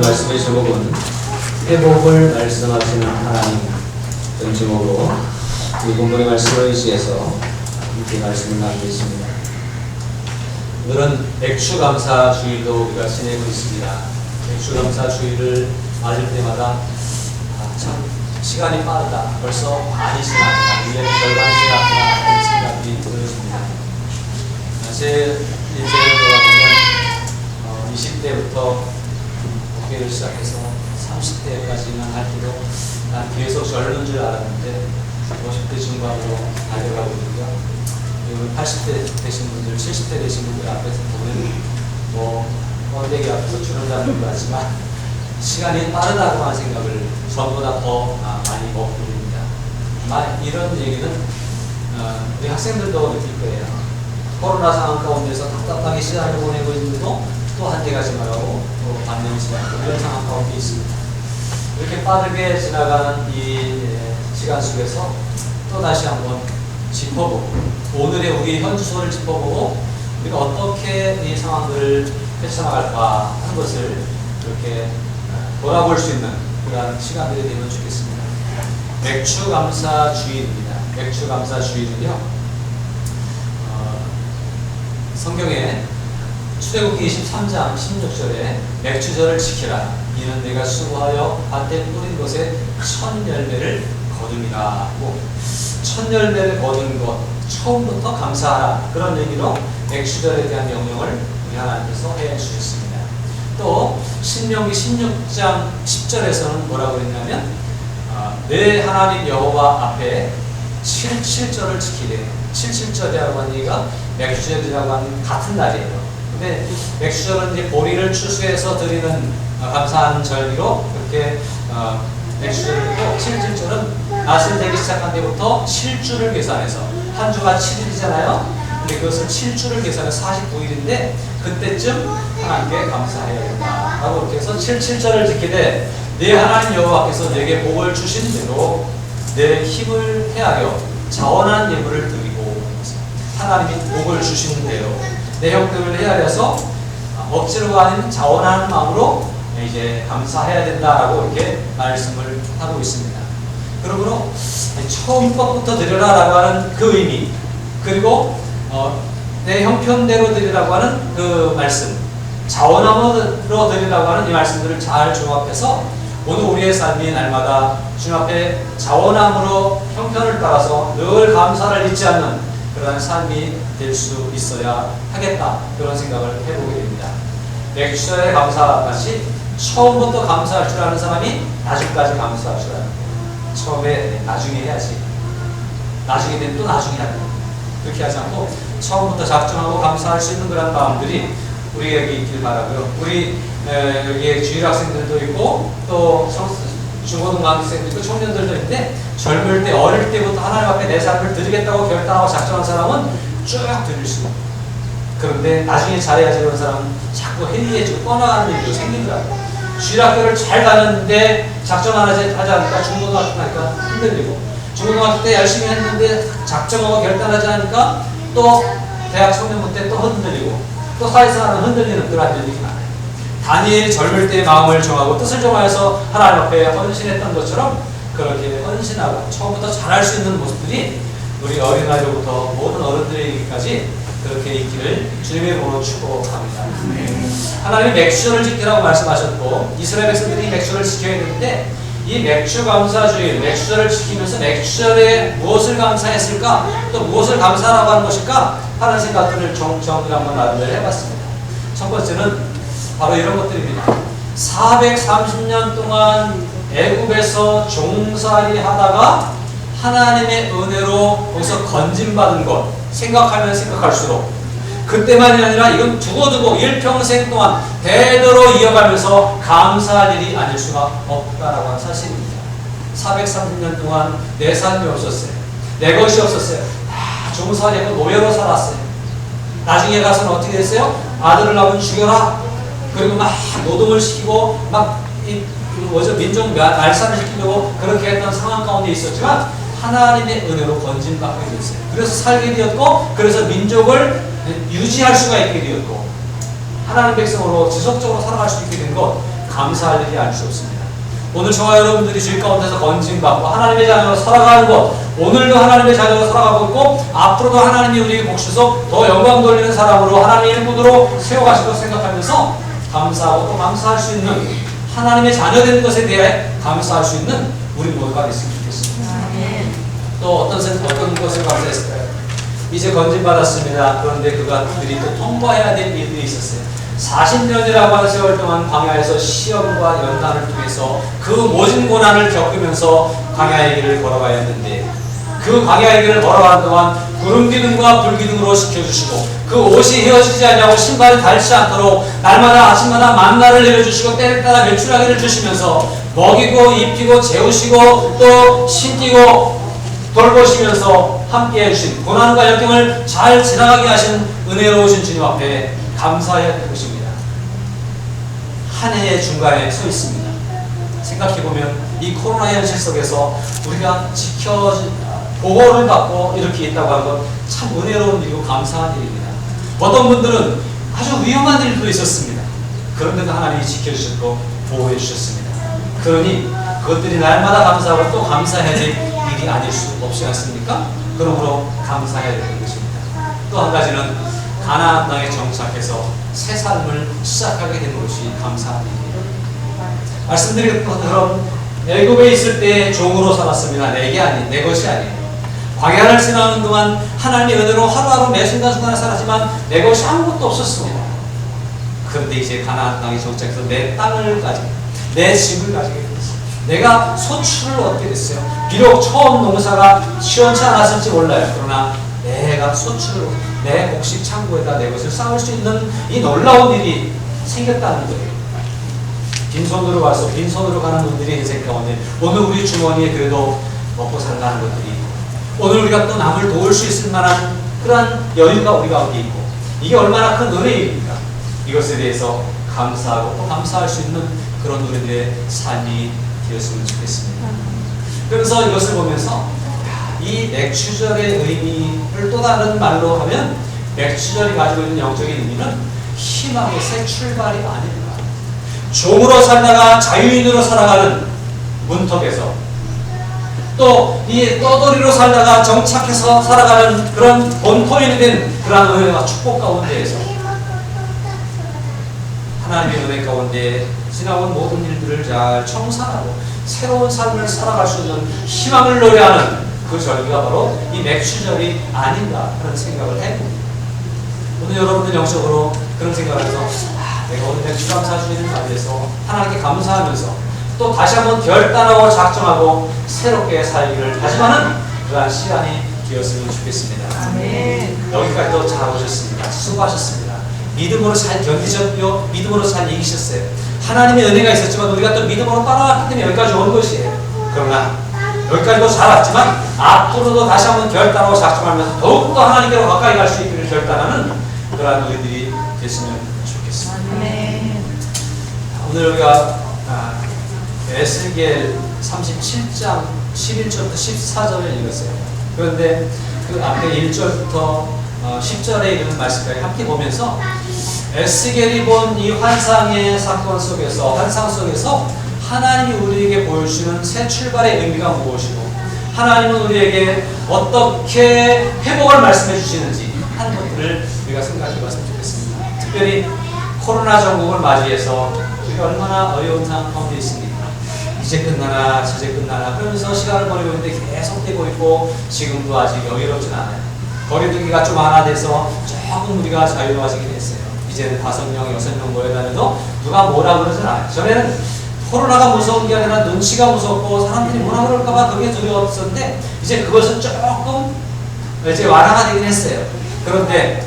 말씀의 제목은 회복을 말씀하시는 하나님, 이런 제목으로 이 본문의 말씀을 의지해서 함께 말씀을 나누겠습니다. 오늘은 맥주감사주일도 우리가 지내고 있습니다. 맥주감사주일을 맞을 때마다 참 시간이 빠르다, 벌써 많이 지났구나, 1년의 절반이 지났구나 하는 생각이 들어집니다. 제 인생을 돌아보면 20대부터 목회를 시작해서 30대까지만 할 때도 난 계속 젊은 줄 알았는데 50대 중반으로 달려가고 있고요. 그리고 80대 되신 분들, 70대 되신 분들 앞에서 보면 번데기 앞에서 줄을 잡는 것 같지만 시간이 빠르다고 하는 생각을 전보다 더 많이 먹고 있습니다. 이런 얘기는 우리 학생들도 느낄 거예요. 코로나 상황 가운데서 답답하게 시간을 보내고 있는데도 또 한해가 지나가고 또 반년이 지나가고 이런 상황 가운데 있습니다. 이렇게 빠르게 지나가는 이 시간 속에서 또 다시 한번 짚어보고 오늘의 우리 현주소를 짚어보고 우리가 어떻게 이 상황들을 헤쳐나갈까 하는 것을 이렇게 돌아볼 수 있는 그런 시간들이 되면 좋겠습니다. 맥주감사주일입니다. 맥주감사주일은요, 성경에 출애굽기 23장 16절에 맥주절을 지키라. 이는 내가 수고하여 밭에 뿌린 것에 첫 열매를 거둠이라 하고, 첫 열매를 거둔 것, 처음부터 감사하라. 그런 의미로 맥주절에 대한 명령을 우리 하나님께서 해 주셨습니다. 또 신명기 16장 10절에서는 뭐라고 했냐면 내 하나님 여호와 앞에 7절을 지키래. 77절이라고 하는 얘기가 맥주절이라고 하는 같은 날이에요. 근데 맥주절은 이제 보리를 추수해서 드리는 감사하는 절기로 그렇게 맥주절이고, 77절은 낯을 되기 시작한 때부터 7주를 계산해서 한 주가 7일이잖아요. 근데 그것을 7주를 계산해서 49일인데 그때쯤 하나님께 감사해야 된다 라고 이렇게 해서 77절을 지키되 내 하나님 여호와께서 내게 복을 주신 대로 내 힘을 헤아려 자원한 예물을 드리고, 하나님이 복을 주신 대로 내 형편을 헤아려서 억지로가 아닌 자원하는 마음으로 이제 감사해야 된다라고 이렇게 말씀을 하고 있습니다. 그러므로 처음 것부터 드리라라고 하는 그 의미, 그리고 내 형편대로 드리라고 하는 그 말씀, 자원함으로 드리라고 하는 이 말씀들을 잘 종합해서 오늘 우리의 삶이 날마다 주님 앞에 자원함으로 형편을 따라서 늘 감사를 잊지 않는 그러한 삶이 될 수 있어야 하겠다, 그런 생각을 해보게 됩니다. 맥주절에 감사같이 처음부터 감사할 줄 아는 사람이 나중까지 감사할 줄 아는 거예요. 처음에 나중에 해야지, 나중에 되면 또 나중에 하는 거예요. 그렇게 하지 않고 처음부터 작정하고 감사할 수 있는 그런 마음들이 우리에게 있길 바라고요. 우리 여기에 주일 학생들도 있고 또 중고등학생도 있고 청년들도 있는데, 젊을 때 어릴 때부터 하나님 앞에 내 삶을 드리겠다고 결단하고 작정한 사람은 쭉 드릴 수 있고, 그런데 나중에 잘해야지 그런 사람은 자꾸 해이해지고 떠나가는 일도 생기더라고요. 주일 학교를 잘 다녔는데 작정 하지 않으니까 중고등학교 가니까 흔들리고, 중고등학교 때 열심히 했는데 작정하고 결단하지 않으니까 또 대학 청년부 때 또 흔들리고, 또 사회생활은 흔들리는 그런 일들이 많아요. 다니엘이 젊을 때의 마음을 정하고 뜻을 정하여서 하나님 앞에 헌신했던 것처럼 그렇게 헌신하고 처음부터 잘할 수 있는 모습들이 우리 어린아이로부터 모든 어른들에게까지 그렇게 있기를 주님의 이름으로 축복합니다. 하나님이 맥주절을 지키라고 말씀하셨고, 이스라엘 백성들이 맥주절을 지켜야 되는데, 이 맥주감사주일, 맥주절을 지키면서 맥주절에 무엇을 감사했을까, 또 무엇을 감사하라고 하는 것일까 하는 생각들을 정리를 한번 나누려 해봤습니다. 첫 번째는 바로 이런 것들입니다. 430년 동안 애굽에서 종살이 하다가 하나님의 은혜로 거기서 건진받은 것 생각하면 생각할수록 그때만이 아니라 이건 두고두고 일평생 동안 대대로 이어가면서 감사할 일이 아닐 수가 없다라고 하는 사실입니다. 430년 동안 내 삶이 없었어요. 내 것이 없었어요. 다 종살이하고 노예로 살았어요. 나중에 가서는 어떻게 됐어요? 아들을 낳으면 죽여라. 그리고 막 노동을 시키고 막 민족 말살을 시키려고 그렇게 했던 상황 가운데 있었지만 하나님의 은혜로 건진받게 됐어요. 그래서 살게 되었고, 그래서 민족을 유지할 수가 있게 되었고, 하나님 백성으로 지속적으로 살아갈 수 있게 된 것, 감사할 일이 아닐 수 없습니다. 오늘 저와 여러분들이 주의 가운데서 건진받고 하나님의 자녀로 살아가는 것, 오늘도 하나님의 자녀로 살아가고 있고 앞으로도 하나님이 우리에게 복 주셔서 더 영광 돌리는 사람으로 하나님의 일부도로 세워가실 것을 생각하면서 감사하고 또 감사할 수 있는 하나님의 자녀 되는 것에 대해 감사할 수 있는 우리 모두가 됐으면 좋겠습니다. 또 어떤 것을 감사했을까요? 이제 건진받았습니다. 그런데 그들이 또 통과해야 될 일들이 있었어요. 40년이라고 하는 세월 동안 광야에서 시험과 연단을 통해서 그 모진 고난을 겪으면서 광야의 길을 걸어가야 했는데 그 광야의 길을 걸어가는 동안 구름 기둥과 불 기둥으로 지켜주시고 그 옷이 헤어지지 않냐고 신발이 닳지 않도록 날마다 아침마다 만나를 내려주시고 때를 따라 메추라기를 주시면서 먹이고 입히고 재우시고 또 신기고 돌보시면서 함께 해주신 고난과 역경을 잘 지나가게 하신 은혜로우신 주님 앞에 감사해야 될 것입니다. 한 해의 중간에 서 있습니다. 생각해보면 이 코로나 현실 속에서 우리가 보호를 받고 이렇게 있다고 하는 건 참 은혜로운 일이고 감사한 일입니다. 어떤 분들은 아주 위험한 일도 있었습니다. 그런데도 하나님이 지켜주셨고 보호해 주셨습니다. 그러니 그것들이 날마다 감사하고 또 감사해야 될 일이 아닐 수 없지 않습니까? 그러므로 감사해야 되는 것입니다. 또 한 가지는 가나안 땅에 정착해서 새 삶을 시작하게 된 것이 감사한 일이에요. 말씀드린 것처럼 애굽에 있을 때 종으로 살았습니다. 내 것이 아니에요. 광야를 지나는 동안 하나님의 은혜로 하루하루 매 순간순간 살았지만 내 것이 아무것도 없었습니다. 그런데 이제 가나안 땅에 정착해서 내 땅을 가지고 내 집을 가지게 됐어요. 내가 소출을 얻게 됐어요. 비록 처음 농사가 시원치 않았을지 몰라요. 그러나 내가 소출을 내 곡식 창고에다 내 것을 쌓을 수 있는 이 놀라운 일이 생겼다는 거예요. 빈손으로 와서 빈손으로 가는 분들이 인생 가운데 오늘 우리 주머니에 그래도 먹고 산다는 것들이 있고 오늘 우리가 또 남을 도울 수 있을 만한 그러한 여유가 우리 가운데 있고 이게 얼마나 큰 은혜입니까? 이것에 대해서 감사하고 또 감사할 수 있는 그런 우리들의 삶이 되었으면 좋겠습니다. 그래서 이것을 보면서 이 맥추절의 의미를 또 다른 말로 하면 맥추절이 가지고 있는 영적인 의미는 희망의 새 출발이 아닙니다. 종으로 살다가 자유인으로 살아가는 문턱에서 또 이 떠돌이로 살다가 정착해서 살아가는 그런 본토인이 된 그러한 은혜와 축복 가운데에서 하나님의 은혜 가운데 지나온 모든 일들을 잘 청산하고 새로운 삶을 살아갈 수 있는 희망을 노래하는 그 절기가 바로 이 맥추절이 아닌가 하는 생각을 해봅니다. 오늘 여러분들 영적으로 그런 생각을 해서 내가 오늘 맥추 감사주일을 맞이해서 하나님께 감사하면서 또 다시 한번 결단하고 작정하고 새롭게 살기를 다짐하는 그러한 시간이 되었으면 좋겠습니다. 아멘. 여기까지도 잘 오셨습니다. 수고하셨습니다. 믿음으로 잘 견디셨고요. 믿음으로 잘 이기셨어요. 하나님의 은혜가 있었지만 우리가 또 믿음으로 따라왔기 때문에 여기까지 온 것이에요. 그러나 여기까지도 잘 왔지만 앞으로도 다시 한번 결단하고 작정하면서 더욱더 하나님께로 가까이 갈 수 있기를 결단하는 그러한 우리들이 됐으면 좋겠습니다. 아멘. 오늘 우리가 에스겔 37장 11절부터 14절을 읽었어요. 그런데 그 앞에 1절부터 10절에 있는 말씀까지 함께 보면서 에스겔이 본 이 환상의 사건 속에서 환상 속에서 하나님이 우리에게 보여주시는 새 출발의 의미가 무엇이고 하나님은 우리에게 어떻게 회복을 말씀해 주시는지 하는 것들을 우리가 생각해 봤으면 좋겠습니다. 특별히 코로나 전국을 맞이해서 우리가 얼마나 어려운 상황 가운데 있습니까? 이제 끝나나 저제 끝나나 그러면서 시간을 보내고 있는데 계속 되고 있고 지금도 아직 여유롭진 않아요. 거리두기가 좀 완화돼서 조금 우리가 자유로워지긴 했어요. 이제는 5명, 6명 모여다녀도 누가 뭐라 그러진 않아요. 전에는 코로나가 무서운 게 아니라 눈치가 무섭고 사람들이 뭐라 그럴까봐 그게 두려웠었는데 이제 그것은 조금 이제 완화가 되긴 했어요. 그런데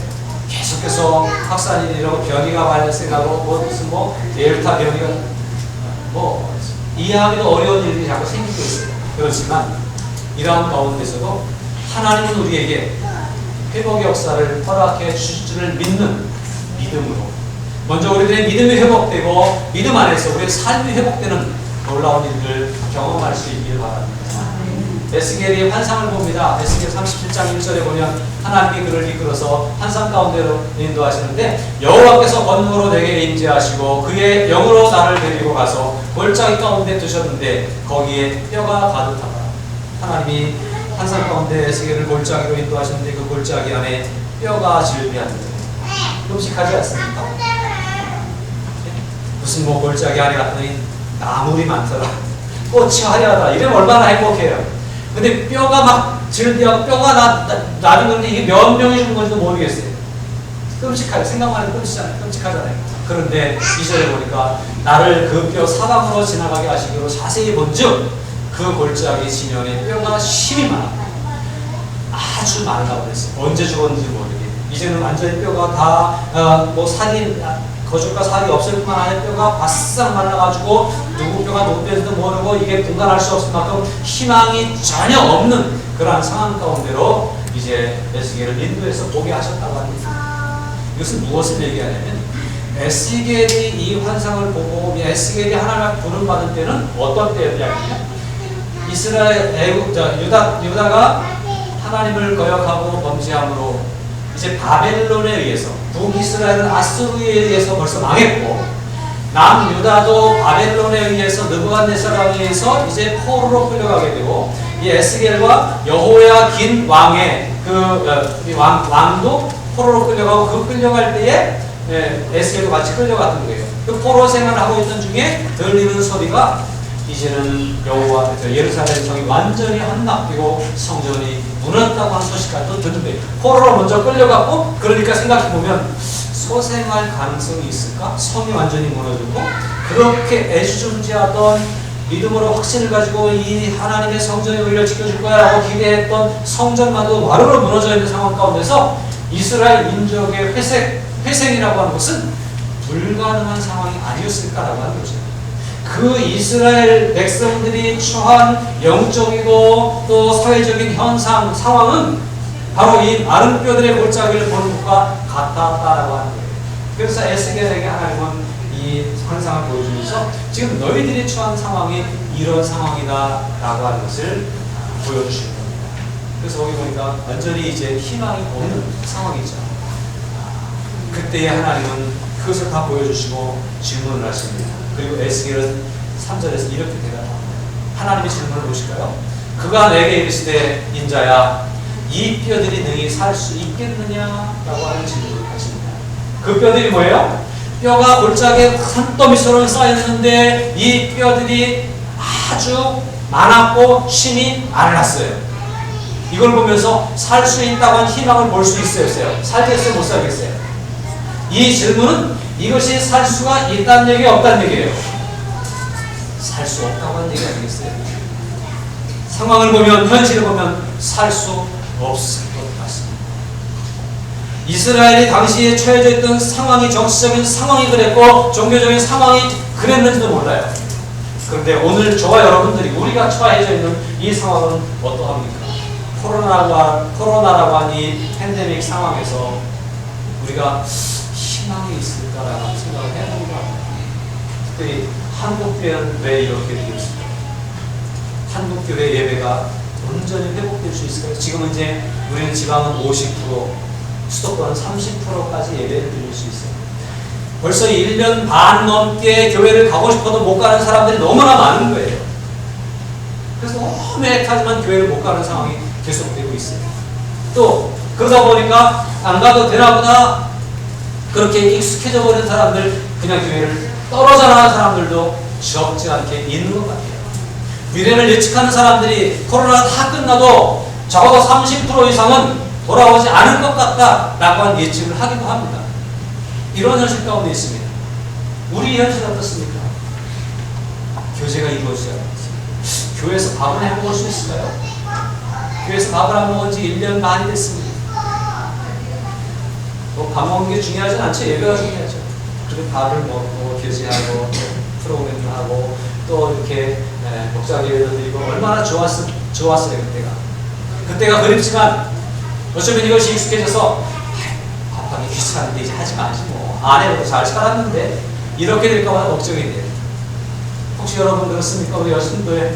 계속해서 확산이 이러고 변이가 발생하고 무슨 데일타 변이가 이해하기도 어려운 일들이 자꾸 생기고 있어요. 그렇지만 이러한 가운데서도 하나님은 우리에게 회복의 역사를 허락해 주실 줄을 믿는 믿음으로 먼저 우리들의 믿음이 회복되고 믿음 안에서 우리의 삶이 회복되는 놀라운 일을 경험할 수 있기를 바랍니다. 에스겔이 환상을 봅니다. 에스겔 37장 1절에 보면 하나님이 그를 이끌어서 환상 가운데로 인도하시는데 여호와께서 권능으로 내게 임재하시고 그의 영으로 나를 데리고 가서 골짜기 가운데 두셨는데 거기에 뼈가 가득하다. 하나님이 환상 가운데 에스겔을 골짜기로 인도하시는데 그 골짜기 안에 뼈가 질비한데 끔찍하지 않습니까? 무슨 뭐 골짜기 안에 갔더니 나물이 많더라, 꽃이 화려하다, 이러면 얼마나 행복해요. 근데 뼈가 막 질비하고 뼈가 나는 건데 이게 몇 명이 죽은 건지도 모르겠어요. 끔찍하죠. 생각만 해도 끔찍하잖아요. 그런데 2절에 보니까 나를 그 뼈 사방으로 지나가게 하시기로 자세히 본즉 그 골짜기 지면에 뼈가 심이 많아, 아주 많다고 그랬어요. 언제 죽었는지 모르게. 이제는 완전히 뼈가 다 뭐 살이 거죽과 살이 없을 뿐만 아니라 뼈가 바싹 말라가지고 누구 뼈가 누구 뼈인지도 모르고 이게 분간할 수 없을 만큼 희망이 전혀 없는 그러한 상황 가운데로 이제 에스겔을 인도해서 보게 하셨다고 합니다. 이것은 무엇을 얘기하냐면 에스겔이 이 환상을 보고 에스겔이 하나님을 부름받은 때는 어떤 때였냐면 이스라엘 유다가 하나님을 거역하고 범죄함으로 이제 바벨론에 의해서 북이스라엘은 아수르에 의해서 벌써 망했고 남유다도 바벨론에 의해서 느부갓네살에 의해서 이제 포로로 끌려가게 되고 이 에스겔과 여호야긴 왕의 왕도 포로로 끌려가고 그 끌려갈 때에 에스겔도 같이 끌려갔던 거예요. 그 포로 생활을 하고 있던 중에 들리는 소리가 이제는 예루살렘 성이 완전히 함락되고 성전이 무너졌다고 한 소식까지 또 듣는 거예요. 포로로 먼저 끌려갔고, 그러니까 생각해보면 소생할 가능성이 있을까? 성이 완전히 무너지고 그렇게 애주존재하던 믿음으로 확신을 가지고 이 하나님의 성전이 우리를 지켜줄 거야 라고 기대했던 성전마도 와르르 무너져 있는 상황 가운데서 이스라엘 민족의 회생이라고 하는 것은 불가능한 상황이 아니었을까라고 하는 거죠. 그 이스라엘 백성들이 처한 영적이고 또 사회적인 현상, 상황은 바로 이 마른 뼈들의 골짜기를 보는 것과 같았다라고 하는 거예요. 그래서 에스겔에게 하나님은 이 환상을 보여주면서 지금 너희들이 처한 상황이 이런 상황이다라고 하는 것을 보여주시는 겁니다. 그래서 거기 보니까 완전히 이제 희망이 없는 상황이죠. 그때에 하나님은 그것을 다 보여주시고 질문을 하십니다. 그리고 에스겔은 3절에서 이렇게 대답합니다. 하나님의 질문을 보실까요? 그가 내게 이르시되 인자야 이 뼈들이 능히 살 수 있겠느냐라고 하는 질문을 하십니다. 그 뼈들이 뭐예요? 뼈가 골짜기에 산더미처럼 쌓였는데 이 뼈들이 아주 많았고 심이 말랐어요. 이걸 보면서 살 수 있다고 하는 희망을 볼 수 있어요? 살겠어요? 못 살겠어요? 이 질문은 이것이 살 수가 있다는 얘기 없다는 얘기예요. 살 수 없다고 하는 얘기 아니겠어요? 상황을 보면, 현실을 보면 살 수 없을 것 같습니다. 이스라엘이 당시에 처해져 있던 상황이 정치적인 상황이 그랬고 종교적인 상황이 그랬는지도 몰라요. 그런데 오늘 저와 여러분들이 우리가 처해져 있는 이 상황은 어떠합니까? 코로나라고 하는 이 팬데믹 상황에서 우리가 희망이 있을까라는 생각을 해보는 것 같아요. 특별히 한국교회는 왜 이렇게 되었을까요? 한국교회 예배가 온전히 회복될 수 있을까요? 지금 이제 우리는 지방은 50%, 수도권은 30%까지 예배를 드릴 수 있어요. 벌써 1년 반 넘게 교회를 가고 싶어도 못 가는 사람들이 너무나 많은 거예요. 그래서 너무 애타지만 교회를 못 가는 상황이 계속되고 있어요. 또 그러다 보니까 안 가도 되나 보다 그렇게 익숙해져 버린 사람들, 그냥 교회를 떨어져 나간 사람들도 적지 않게 있는 것 같아요. 미래를 예측하는 사람들이 코로나가 다 끝나도 적어도 30% 이상은 돌아오지 않을 것 같다라고 하는 예측을 하기도 합니다. 이런 현실 가운데 있습니다. 우리 현실 어떻습니까? 교제가 이루어지지 않고 있습니다. 교회에서 밥을 해먹을 수 있을까요? 교회에서 밥을 안 먹은 지 1년 반이 됐습니다. 밥 먹는 게 중요하진 않죠. 예배가 중요하죠. 그리고 밥을 먹고 교제하고 프로그램을 하고 또 이렇게 목사 예배도 드리고 얼마나 좋았어요 그때가 그립지만 어쩌면 이것이 익숙해져서 밥하기 귀찮은데 이제 하지 마지 뭐 안 해도 잘 살았는데 이렇게 될까봐 걱정이 돼요. 혹시 여러분 그렇습니까? 우리 여신도에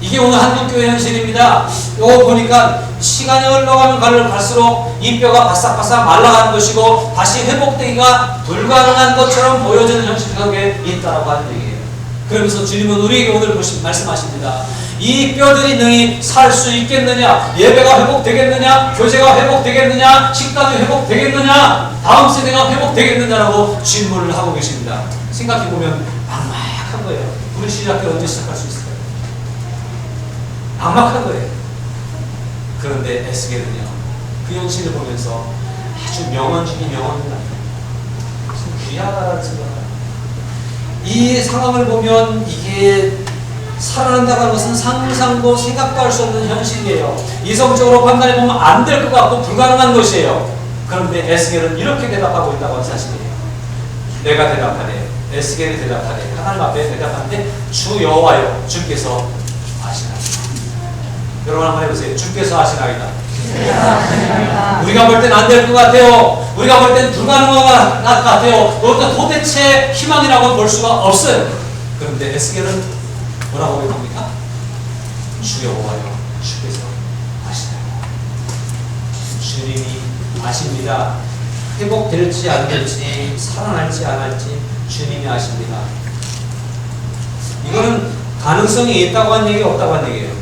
이게 오늘 한국교회 현실입니다. 요거 보니까 시간이 흘러가면 갈수록 이 뼈가 바싹바싹 말라가는 것이고 다시 회복되기가 불가능한 것처럼 보여지는 현실 속에 있다라고 하는 얘기예요. 그러면서 주님은 우리에게 오늘 말씀하십니다. 이 뼈들이 능히 살 수 있겠느냐? 예배가 회복되겠느냐? 교제가 회복되겠느냐? 식단이 회복되겠느냐? 다음 세대가 회복되겠느냐라고 질문을 하고 계십니다. 생각해보면 막막한 거예요. 우리 신학교 언제 시작할 수 있을까요? 막막한 거예요. 그런데 에스겔은요, 그 현실을 보면서 아주 명언 중에 명언입니다. 무슨 귀하다라는 생각을. 이 상황을 보면 이게 살아난다는 것은 상상도 생각도 할 수 없는 현실이에요. 이성적으로 판단해 보면 안 될 것 같고 불가능한 것이에요. 그런데 에스겔은 이렇게 대답하고 있다고 하는 사실이에요. 내가 대답하되, 에스겔이 대답하되, 하나님 앞에 대답하는데 주 여호와여, 주께서 아시나이다. 여러분 한번 해보세요. 주께서 아시나이다. 우리가 볼 땐 안 될 것 같아요. 우리가 볼 땐 불가능한 것 같아요. 도대체 희망이라고 볼 수가 없어요. 그런데 에스겔은 뭐라고 고백합니까? 주 여호와여, 주께서 아시나이다. 주님이 아십니다. 회복될지 안 될지, 살아날지 안 할지 주님이 아십니다. 이거는 가능성이 있다고 한 얘기, 없다고 한 얘기예요.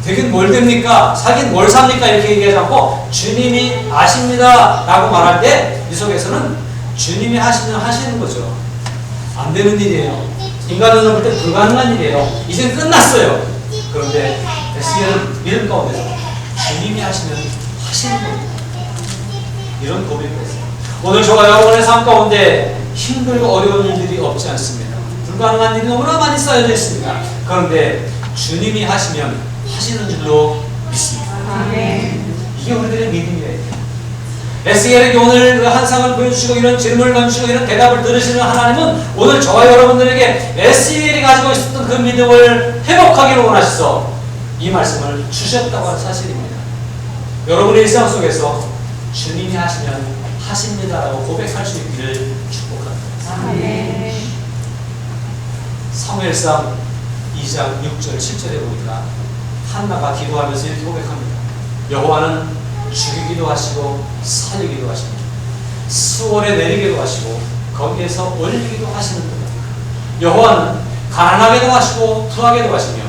되긴 뭘 됩니까? 살긴 뭘 삽니까? 이렇게 얘기하지 않고 주님이 아십니다 라고 말할 때 이 속에서는 주님이 하시면 하시는 거죠. 안 되는 일이에요. 인간은 볼 때 불가능한 일이에요. 이젠 끝났어요. 그런데 에스겔은 믿음 가운데서 주님이 하시면 하시는 겁니다. 이런 고백을 했어요. 오늘 저와 여러분의 삶 가운데 힘들고 어려운 일들이 없지 않습니다. 불가능한 일이 너무나 많이 쌓여져 있습니다. 그런데 주님이 하시면 하시는 줄로 믿습니다. 이게 우리들의 믿음이에요. 에스겔에게 오늘 그 한상을 보여주시고 이런 질문을 던지시고 이런 대답을 들으시는 하나님은 오늘 저와 여러분들에게 에스겔이 가지고 있었던 그 믿음을 회복하기를 원하셔서 이 말씀을 주셨다고 하는 사실입니다. 여러분의 일상 속에서 주님이 하시면 하십니다라고 고백할 수 있기를 축복합니다. 사무엘상 2장 6절 7절에 보니까 한나가 기도하면서 이렇게 고백합니다. 여호와는 죽이기도 하시고 살리기도 하십니다. 수월에 내리기도 하시고 거기에서 올리기도 하시는 것. 여호와는 가난하게도 하시고 부하게도 하시며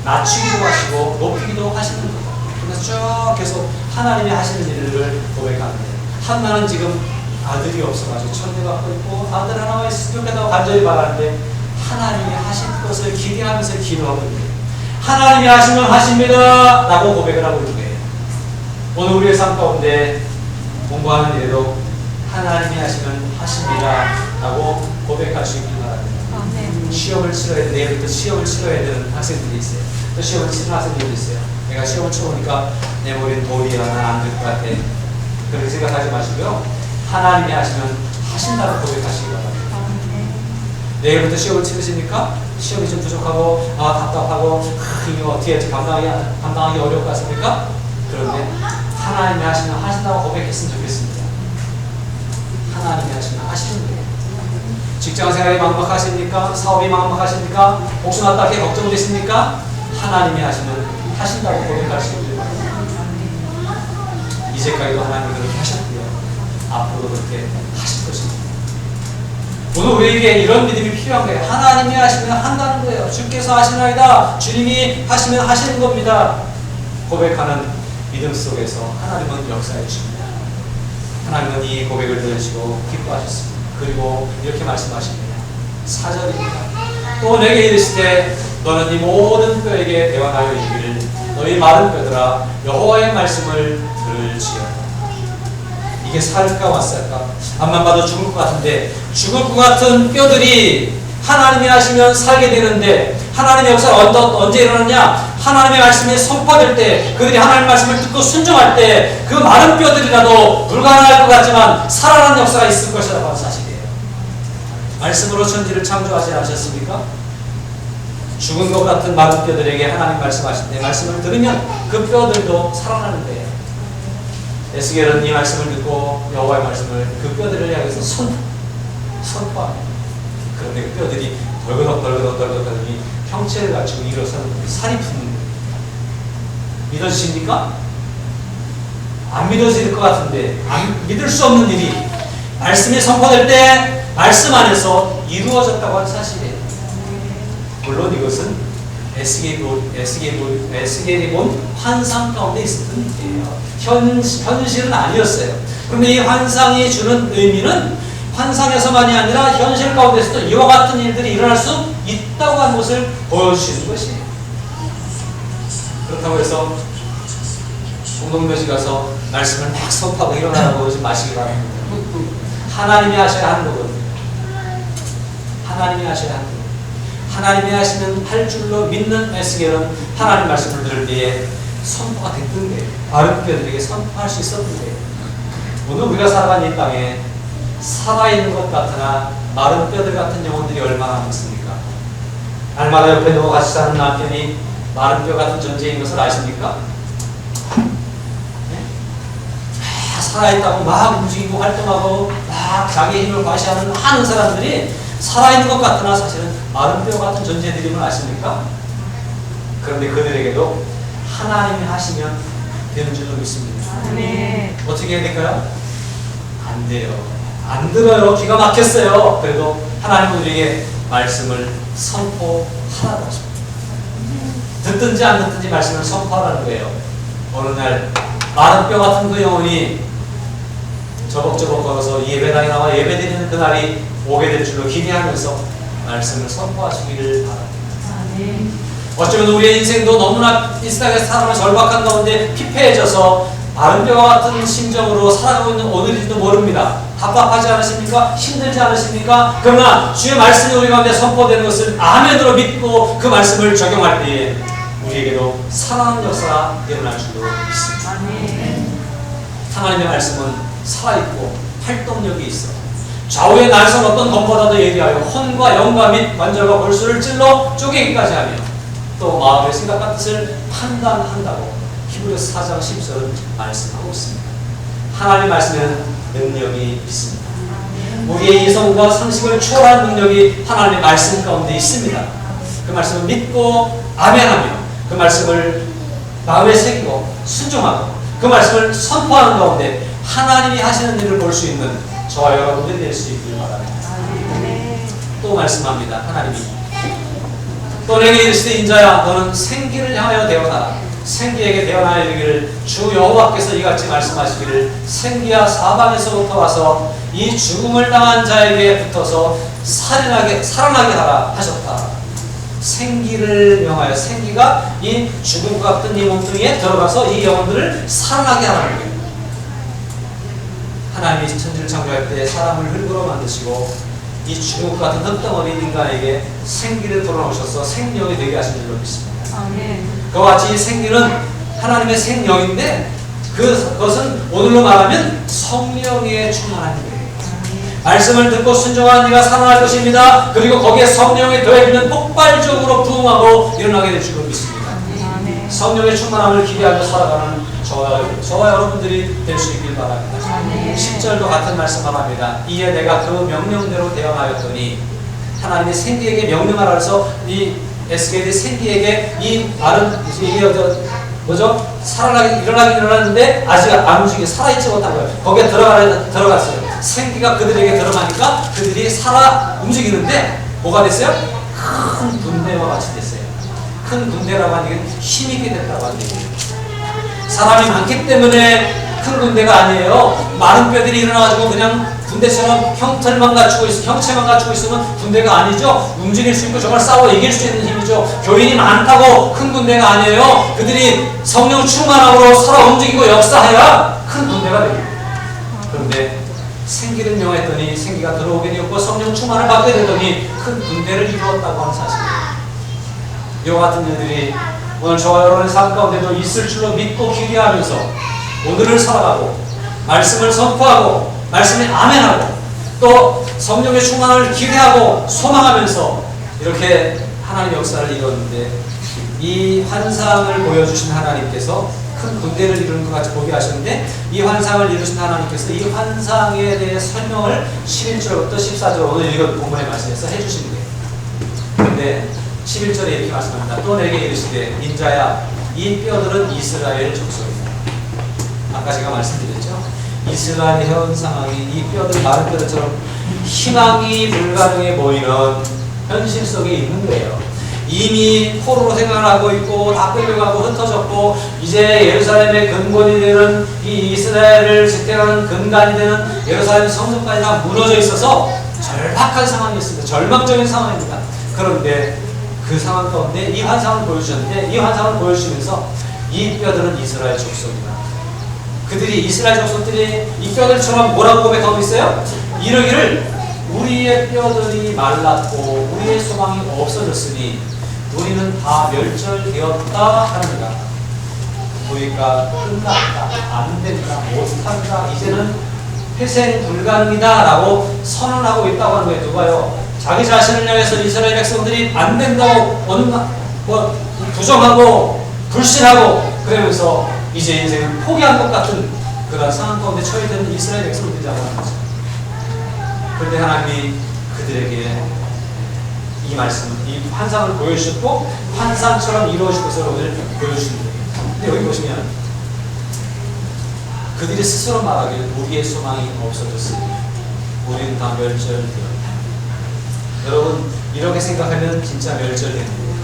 낮추기도 하시고 높이기도 하시는 것. 그래서 쭉 계속 하나님이 하시는 일들을 고백합니다. 한나는 지금 아들이 없어가지고 천대받고 있고 아들 하나가 있으면 좋겠다고 간절히 바라는데 하나님이 하실 것을 기대하면서 기도하고 있는 하나님이 하시면 하십니다 라고 고백을 하고 있는 거예요. 오늘 우리의 삶 가운데 공부하는 일에도 하나님이 하시면 하십니다 라고 고백할 수 있길 바랍니다. 시험을 치러야 돼. 내일부터 시험을 치러야 되는 학생들이 있어요. 또 시험을 치는 학생들이 있어요. 내가 시험을 쳐보니까 내 머리는 돌이 하나 안 될 것 같아. 그렇게 생각하지 마시고요. 하나님이 하시면 하신다고 고백하시기 바랍니다. 내일부터 시험을 치르십니까? 시험이 좀 부족하고 답답하고 이거 어떻게 감당하기 어려울 것 같습니까? 그런데 하나님이 하시면 하신다고 고백했으면 좋겠습니다. 하나님이 하시면 하시는 거예요. 직장생활이 막막하십니까? 사업이 막막하십니까? 복수 났다 이렇게 걱정되십니까? 하나님이 하시면 하신다고 고백할 수 있길 바랍니다. 이제까지도 하나님이 그렇게 하셨고요. 앞으로도 그렇게 하실 것입니다. 오늘 우리에게 이런 믿음이 필요한 거예요. 하나님이 하시면 한다는 거예요. 주께서 하시나이다. 주님이 하시면 하시는 겁니다. 고백하는 믿음 속에서 하나님은 역사해 주십니다. 하나님은 이 고백을 들으시고 기뻐하셨습니다. 그리고 이렇게 말씀하십니다. 4절입니다. 또 내게 이르시되 너는 이 모든 뼈에게 대언하여 이르기를 너희 마른 뼈들아 여호와의 말씀을 들을지어다. 이게 살까 왔을까? 앞만 봐도 죽을 것 같은데 죽을 것 같은 뼈들이 하나님이 하시면 살게 되는데 하나님의 역사가 언제 일어나냐? 하나님의 말씀이 선포될 때 그들이 하나님의 말씀을 듣고 순종할 때 그 마른 뼈들이라도 불가능할 것 같지만 살아나는 역사가 있을 것이라고 하는 사실이에요. 말씀으로 천지를 창조하지 않으셨습니까? 죽은 것 같은 마른 뼈들에게 하나님 말씀하실 때 말씀을 들으면 그 뼈들도 살아나는 거예요. 에스겔은 이 말씀을 듣고 여호와의 말씀을 그 뼈들을 향해서 선포합니다. 그런데 그 뼈들이 덜그덕 하더니 형체를 갖추고 일어서는 살이 붙는 거예요. 믿어지십니까? 안 믿어질 것 같은데, 믿을 수 없는 일이 말씀이 선포될 때 말씀 안에서 이루어졌다고 하는 사실이에요. 물론 이것은 에스겔이 본 환상 가운데 있었던 일이에요. 현실은 아니었어요. 그런데 이 환상이 주는 의미는 환상에서만이 아니라 현실 가운데서도 이와 같은 일들이 일어날 수 있다고 하는 것을 보여주시는 것이에요. 그렇다고 해서 공동묘지 가서 말씀을 막 선포하고 일어나라고 그러지 마시기 바랍니다. 하나님이 하셔야 하는 거거든요. 하나님이 하셔야 하는 거예요. 하나님이 하시는 할 줄로 믿는 에스겔은 하나님 말씀을 들을 때에 선포가 됐던 거예요. 바른 뼈들에게 선포할 수 있었던 거예요. 오늘 우리가 살아가는 이 땅에 살아있는 것 같으나 마른 뼈들 같은 영혼들이 얼마나 많습니까? 날마다 옆에 누워 같이 사는 남편이 마른 뼈 같은 존재인 것을 아십니까? 네? 살아있다고 막 움직이고 활동하고 막 자기 힘을 과시하는 많은 사람들이 살아있는 것 같으나 사실은 마른 뼈 같은 존재들임을 아십니까? 그런데 그들에게도 하나님이 하시면 되는 줄로 믿습니다. 네. 어떻게 해야 될까요? 안 돼요. 안 들어요. 기가 막혔어요. 그래도 하나님은 우리에게 말씀을 선포하라고 하십니다. 듣든지 안 듣든지 말씀을 선포하라는 거예요. 어느 날 마른 뼈 같은 그 영혼이 저벅저벅 걸어서 예배당에 나와 예배드리는 그날이 오게 될 줄로 기대하면서 말씀을 선포하시기를 바랍니다. 어쩌면 우리의 인생도 너무나 이 세상에서 사람을 절박한 가운데 피폐해져서 마른 뼈와 같은 심정으로 살아가고 있는 오늘일지도 모릅니다. 답답하지 않으십니까? 힘들지 않으십니까? 그러나 주의 말씀이 우리 가운데 선포되는 것을 아멘으로 믿고 그 말씀을 적용할 때에 우리에게도 살아나는 역사가 일어날 줄로 믿습니다. 하나님의 말씀은 살아있고 활동력이 있어 좌우의 날선 어떤 것보다도 예리하여 혼과 영과 및 관절과 골수를 찔러 쪼개기까지 하며 또 마음의 생각과 뜻을 판단한다고 히브리서 4장 10절은 말씀하고 있습니다. 하나님의 말씀에는 능력이 있습니다. 우리의 이성과 상식을 초월한 능력이 하나님의 말씀 가운데 있습니다. 그 말씀을 믿고 아멘하며 그 말씀을 마음에 새기고 순종하고 그 말씀을 선포하는 가운데 하나님이 하시는 일을 볼 수 있는 저와 여러분들이 될 수 있길 바랍니다. 또 말씀합니다. 하나님이 또 내게 이르시되 인자야 너는 생기를 향하여 대언하라. 생기에게 대언하여 이르기를 주 여호와께서 이같이 말씀하시기를 생기야 사방에서부터 와서 이 죽음을 당한 자에게 붙어서 살아나게 하라 하셨다. 생기를 명하여 생기가 이 죽음과 같은 이 몸뚱이에 들어가서 이 영혼들을 살아나게 하라는 거예요. 하나님이 천지를 창조할 때 사람을 흙으로 만드시고 이 죽음과 같은 흙덩어리 인간에게 생기를 불어넣으셔서 생명이 되게 하신 줄로 믿습니다. 그와 같이 생기는 하나님의 생명인데 그것은 오늘로 말하면 성령에 충만한 거예요. 말씀을 듣고 순종하는 이가 살아날 것입니다. 그리고 거기에 성령이 더해지면 폭발적으로 부흥하고 일어나게 될 줄로 믿습니다. 성령의 충만함을 기대하며 살아가는 저와 여러분들이 될 수 있길 바랍니다. 10절도 같은 말씀을 합니다. 이에 내가 그 명령대로 대언하였더니 하나님이 생기에게 명령하라 해서 이 에스겔이 생기에게 이 말은 이게 뭐죠? 일어나는데 아직 안 움직이고 살아있지 못한 거예요. 거기에 들어갔어요. 생기가 그들에게 들어가니까 그들이 살아 움직이는데 뭐가 됐어요? 큰 군대와 같이 됐어요. 큰 군대라고 하는 얘기는 힘있게 됐다고 하는 얘기예요. 사람이 많기 때문에 큰 군대가 아니에요. 많은 뼈들이 일어나가지고 그냥 군대처럼 형체만 갖추고 있으면 군대가 아니죠. 움직일 수 있고 정말 싸워 이길 수 있는 힘이죠. 교인이 많다고 큰 군대가 아니에요. 그들이 성령 충만함으로 살아 움직이고 역사해야 큰 군대가 됩니다. 그런데 생기를 명했더니 생기가 들어오게 되었고 성령 충만을 받게 되더니 큰 군대를 이루었다고 하는 사실입니다. 이와 같은 일들이 오늘 저와 여러분의 삶 가운데도 있을 줄로 믿고 기대하면서 오늘을 살아가고 말씀을 선포하고 말씀에 아멘하고 또 성령의 충만을 기대하고 소망하면서 이렇게 하나님의 역사를 이뤘는데 이 환상을 보여주신 하나님께서 큰 군대를 이루는 것 같이 보게 하셨는데 이 환상을 이루신 하나님께서 이 환상에 대해 설명을 11절부터 14절 오늘 읽은 본문의 말씀에서 해주신 거예요. 그런데 11절에 이렇게 말씀합니다. 또 내게 이르시되 인자야 이 뼈들은 이스라엘 족속이다. 아까 제가 말씀드렸죠. 이스라엘 현 상황이 이 뼈들 마른 뼈들처럼 희망이 불가능해 보이는 현실 속에 있는 거예요. 이미 포로로 생활하고 있고 다 끌려가고 흩어졌고 이제 예루살렘의 근본이 되는 이 이스라엘을 지탱하는 근간이 되는 예루살렘 성전까지 다 무너져 있어서 절박한 상황이었습니다. 절망적인 상황입니다. 그런데 그 상황 가운데 이 환상을 보여주셨는데 이 환상을 보여주시면서 이 뼈들은 이스라엘 족속이다. 그들이 이스라엘 족속들이 이 뼈들처럼 뭐라고 고백하고 있어요? 이르기를 우리의 뼈들이 말랐고 우리의 소망이 없어졌으니 우리는 다 멸절되었다 합니다. 우리가 끝났다, 안 된다, 못한다, 이제는 회생 불가능이다 라고 선언하고 있다고 하는 거예요. 누가요? 자기 자신을 향해서 이스라엘 백성들이 안 된다고 부정하고 불신하고 그러면서 이제 인생을 포기한 것 같은 그런 상황 가운데 처해있는 이스라엘 백성들이라고 하는 거죠. 그런데 하나님이 그들에게 이 말씀, 이 환상을 보여주셨고 환상처럼 이루어질 것을 오늘 보여주시는 거예요. 근데 여기 보시면 그들이 스스로 말하기를 우리의 소망이 없어졌으니 우리는 다 멸절되었다. 여러분 이렇게 생각하면 진짜 멸절되는 거예요.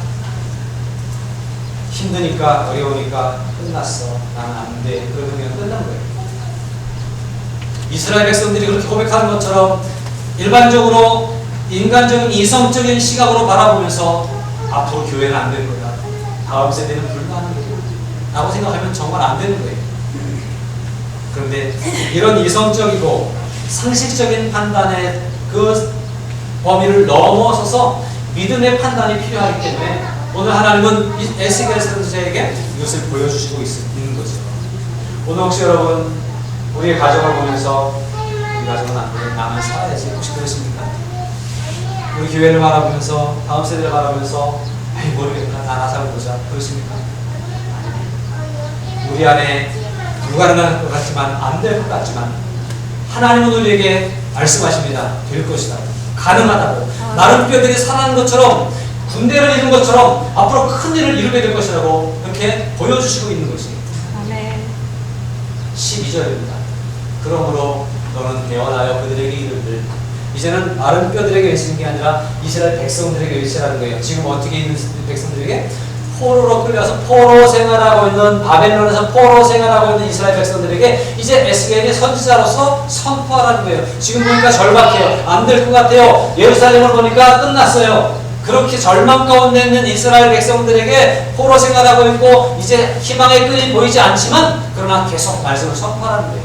힘드니까 어려우니까 끝났어. 나는 안 돼. 그러면 그냥 끝난 거예요. 이스라엘 백성들이 그렇게 고백하는 것처럼 일반적으로 인간적인 이성적인 시각으로 바라보면서 앞으로 교회는 안 될 거다. 다음 세대는 불가능해. 라고 생각하면 정말 안 되는 거예요. 그런데 이런 이성적이고 상식적인 판단의 그 범위를 넘어서서 믿음의 판단이 필요하기 때문에 오늘 하나님은 에스겔 선지자에게 이것을 보여주시고 있는 거죠. 오늘 혹시 여러분 우리의 가정을 보면서 우리 가정은 안 돼. 나만 살아야지. 혹시 그러십니까? 우리 교회를 바라보면서 다음 세대를 바라보면서 아이 모르겠다. 나나 살아보자. 그러십니까? 우리 안에 불가능할 것 같지만 안 될 것 같지만 하나님은 우리에게 말씀하십니다. 될 것이다. 가능하다고. 나름 뼈들이 살아난 것처럼 군대를 이룬 것처럼 앞으로 큰 일을 이루게 될 것이라고 그렇게 보여주시고 있는 것이 12절입니다. 그러므로 너는 대언하여 그들에게 이르기를 이제는 마른 뼈들에게 외치는 게 아니라 이스라엘 백성들에게 외치라는 거예요. 지금 어떻게 있는 백성들에게? 포로로 끌려서 포로 생활하고 있는 바벨론에서 포로 생활하고 있는 이스라엘 백성들에게 이제 에스겔이 선지자로서 선포하라는 거예요. 지금 보니까 절박해요. 안 될 것 같아요. 예루살렘을 보니까 끝났어요. 그렇게 절망 가운데 있는 이스라엘 백성들에게 포로 생활하고 있고 이제 희망의 끈이 보이지 않지만 그러나 계속 말씀을 선포하는 거예요.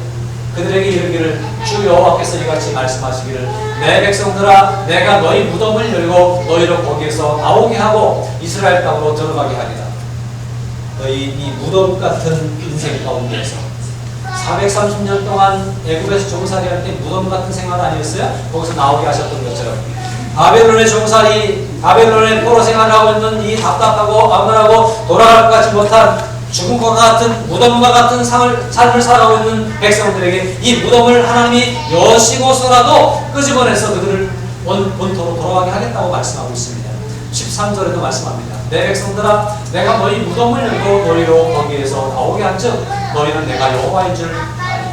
그들에게 이르기를 주 여호와께서 이같이 말씀하시기를 내 백성들아 내가 너희 무덤을 열고 너희를 거기에서 나오게 하고 이스라엘 땅으로 들어가게 하리라. 너희 이 무덤 같은 인생 가운데에서 430년 동안 애굽에서 종살이할 때 무덤 같은 생활 아니었어요? 거기서 나오게 하셨던 것처럼 바벨론의 종살이 바벨론의 포로 생활을 하고 있는 이 답답하고 암울하고 돌아갈 것 같지 못한 죽음과 같은 무덤과 같은 삶을 살아가고 있는 백성들에게 이 무덤을 하나님이 여시고서라도 끄집어내서 그들을 본토로 돌아가게 하겠다고 말씀하고 있습니다. 13절에도 말씀합니다. 내 백성들아 내가 너희 무덤을 열고 너희로 거기에서 나오게 한즉 너희는 내가 여호와인 줄 아리라.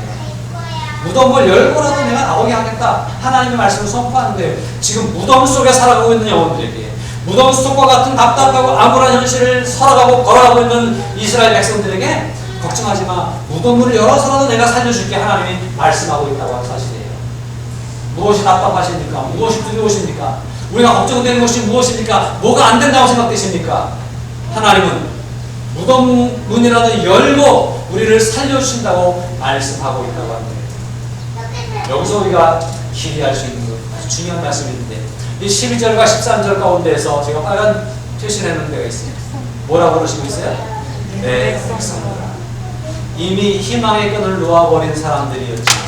무덤을 열고라도 내가 나오게 하겠다. 하나님의 말씀을 선포하는 거예요. 지금 무덤 속에 살아가고 있는 영혼들에게 무덤 속과 같은 답답하고 암울한 현실을 살아가고 걸어가고 있는 이스라엘 백성들에게 걱정하지 마. 무덤을 열어서라도 내가 살려줄게. 하나님이 말씀하고 있다고 하는 사실이에요. 무엇이 답답하십니까? 무엇이 두려우십니까? 우리가 걱정되는 것이 무엇입니까? 뭐가 안 된다고 생각되십니까? 하나님은 무덤 문이라도 열고 우리를 살려주신다고 말씀하고 있다고 합니다. 여기서 우리가 기대할 수 있는 것 아주 중요한 말씀인데 이 12절과 13절 가운데에서 제가 빨간 표시해놓은 데가 있어요. 뭐라고 그러시고 있어요? 네, 백성들아. 이미 희망의 끈을 놓아버린 사람들이었지만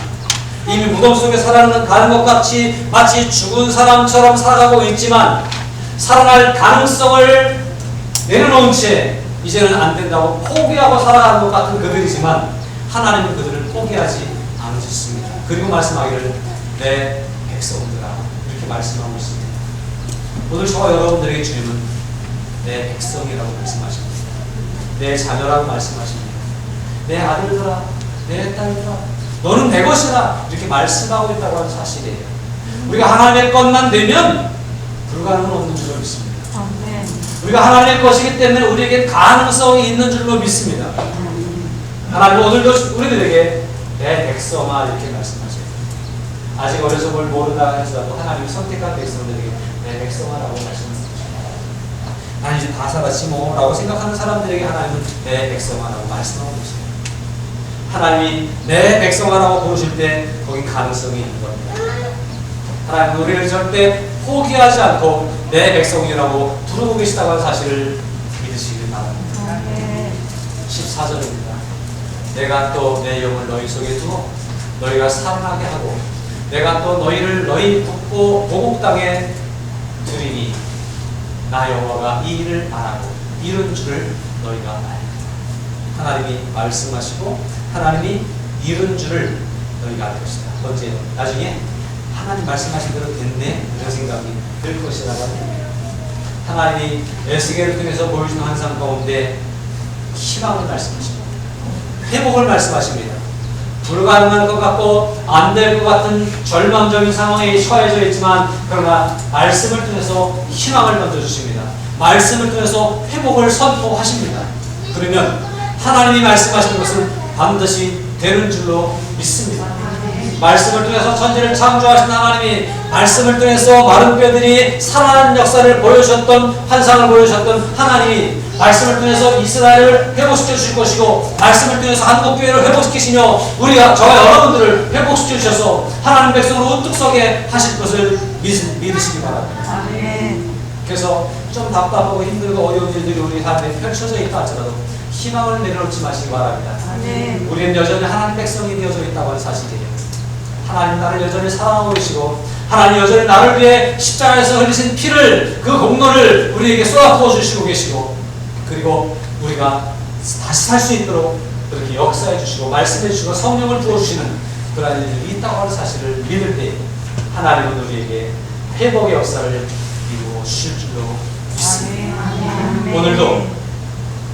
이미 무덤 속에 가는 것 같이 마치 죽은 사람처럼 살아가고 있지만 살아날 가능성을 내려놓은 채 이제는 안 된다고 포기하고 살아가는 것 같은 그들이지만 하나님은 그들을 포기하지 않으셨습니다. 그리고 말씀하기를 내 백성들아 이렇게 말씀하고 있습니다. 오늘 저와 여러분들에게 주님은 내 백성이라고 말씀하십니다. 내 자녀라고 말씀하십니다. 내 아들들아, 내 딸들아, 너는 내 것이라 이렇게 말씀하고 있다고 하는 사실이에요. 우리가 하나님의 것만 되면 불가능은 없는 줄로 믿습니다. 우리가 하나님의 것이기 때문에 우리에게 가능성이 있는 줄로 믿습니다. 하나님은 오늘도 우리들에게 내 백성아 이렇게 말씀하세요. 아직 어려서 뭘 모르다 해서라도 하나님이 선택한 백성들에게 내 백성아라고 말씀하십니다. 난 이제 다 살았지 뭐 라고 생각하는 사람들에게 하나님은 내 백성아라고 말씀하고 계세요. 하나님이 내 백성아라고 부르실 때 거기 가능성이 있는 겁니다. 하나님은 우리를 절대 포기하지 않고 내 백성이라고 부르고 계시다고 하는 사실을 믿으시길 바랍니다. 14절입니다. 내가 또 내 영을 너희 속에 두어 너희가 살아나게 하고 내가 또 너희를 너희 북부 모국 땅에 두리니 나 여호와가 이 일을 말하고 이룬 줄을 너희가 알리라. 하나님이 말씀하시고 하나님이 이룬 줄을 너희가 알 것이다. 번째, 나중에 하나님 말씀하신 대로 됐네 이런 생각이 들 것이라고 합니다. 하나님이 에스겔을 통해서 보여주는 환상 가운데 희망을 말씀하십니다. 회복을 말씀하십니다. 불가능한 것 같고 안 될 것 같은 절망적인 상황에 처해져 있지만 그러나 말씀을 통해서 희망을 던져주십니다. 말씀을 통해서 회복을 선포하십니다. 그러면 하나님이 말씀하시는 것은 반드시 되는 줄로 믿습니다. 말씀을 통해서 천지를 창조하신 하나님이 말씀을 통해서 마른 뼈들이 살아나는 역사를 보여주셨던 환상을 보여주셨던 하나님이 말씀을 통해서 이스라엘을 회복시켜 주실 것이고 말씀을 통해서 한국교회를 회복시키시며 우리가 저와 여러분들을 회복시켜 주셔서 하나님 백성으로 우뚝 서게 하실 것을 믿으시기 바랍니다. 그래서 좀 답답하고 힘들고 어려운 일들이 우리 삶에 펼쳐져 있다 할지라도 희망을 내려놓지 마시기 바랍니다. 우리는 여전히 하나님 백성이 되어져 있다고 하는 사실이에요. 하나님 나를 여전히 사랑하고 계시고 하나님 여전히 나를 위해 십자가에서 흘리신 피를 그 공로를 우리에게 쏟아부어 주시고 계시고 그리고 우리가 다시 살 수 있도록 그렇게 역사해 주시고 말씀해 주시고 성령을 부어주시는 그러한 일들이 있다고 하는 사실을 믿을 때 하나님은 우리에게 회복의 역사를 이루어 주실 줄로 믿습니다. 오늘도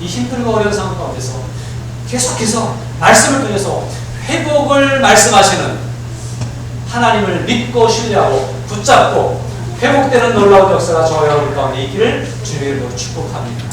이 힘들고 어려운 상황 가운데서 계속해서 말씀을 통해서 회복을 말씀하시는 하나님을 믿고 신뢰하고 붙잡고 회복되는 놀라운 역사가 저와 여러분 가운데 있기를 주님의 이름으로 축복합니다.